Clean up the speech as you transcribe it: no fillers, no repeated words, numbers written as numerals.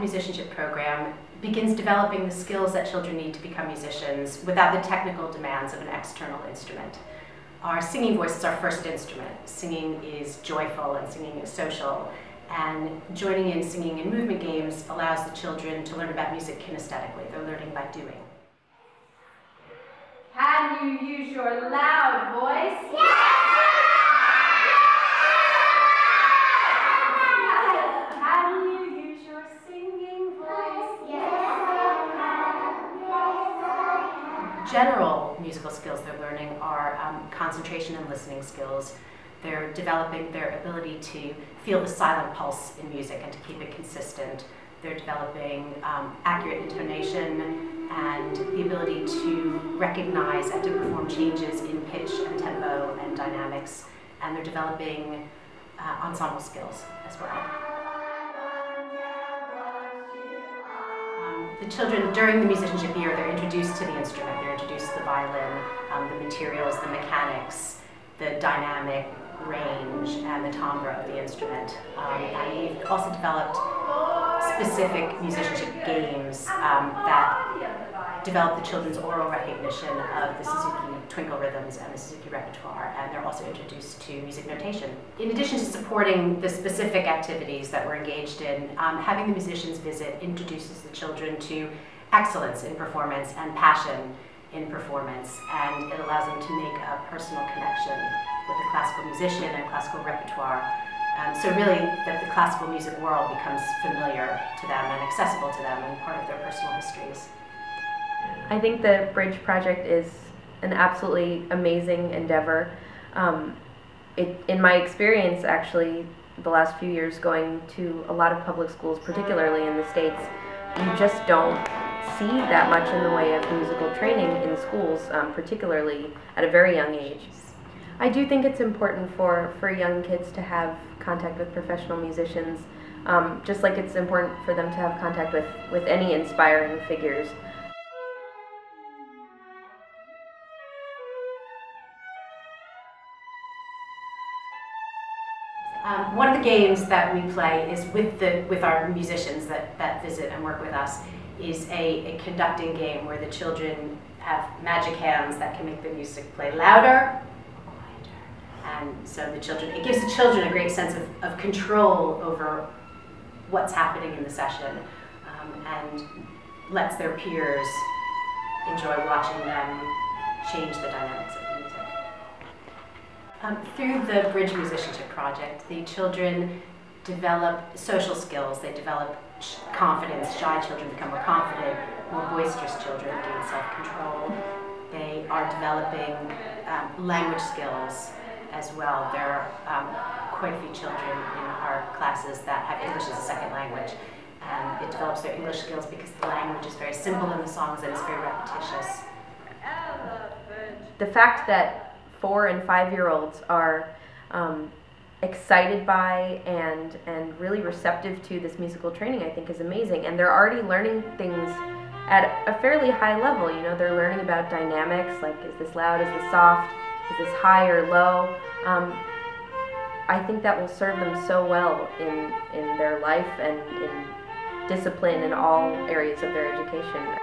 musicianship program begins developing the skills that children need to become musicians without the technical demands of an external instrument. Our singing voice is our first instrument. Singing is joyful and singing is social. And joining in singing and movement games allows the children to learn about music kinesthetically. They're learning by doing. Can you use your loud voice? Yes! Can you use your singing voice? Yes, I can. General musical skills they're learning are concentration and listening skills. They're developing their ability to feel the silent pulse in music and to keep it consistent. They're developing accurate intonation and the ability to recognize and to perform changes in pitch and tempo and dynamics. And they're developing ensemble skills as well. The children, during the musicianship year, they're introduced to the instrument. They're introduced to the violin, the materials, the mechanics, the dynamic range, and the timbre of the instrument. And we've also developed specific musicianship games that develop the children's oral recognition of the Suzuki twinkle rhythms and the Suzuki repertoire, and they're also introduced to music notation. In addition to supporting the specific activities that we're engaged in, having the musicians visit introduces the children to excellence in performance and passion in performance, and it allows them to make a personal connection with the classical musician and classical repertoire. So really, that the classical music world becomes familiar to them and accessible to them and part of their personal histories. I think the Bridge Project is an absolutely amazing endeavor. In my experience, actually, the last few years going to a lot of public schools, particularly in the States, you just don't see that much in the way of musical training in schools, particularly at a very young age. I do think it's important for young kids to have contact with professional musicians, just like it's important for them to have contact with any inspiring figures. One of the games that we play is with our musicians that visit and work with us is a conducting game where the children have magic hands that can make the music play louder or quieter. And so it gives the children a great sense of control over what's happening in the session, and lets their peers enjoy watching them change the dynamics of the music. Through the Bridge Musicianship Project, the children develop social skills. They develop confidence. Shy children become more confident. More boisterous children gain self-control. They are developing language skills as well. There are quite a few children in our classes that have English as a second language. And it develops their English skills because the language is very simple in the songs and it's very repetitious. The fact that 4- and 5-year-olds are excited by and really receptive to this musical training, I think, is amazing. And they're already learning things at a fairly high level. You know, they're learning about dynamics, like is this loud, is this soft, is this high or low. I think that will serve them so well in their life and in discipline in all areas of their education.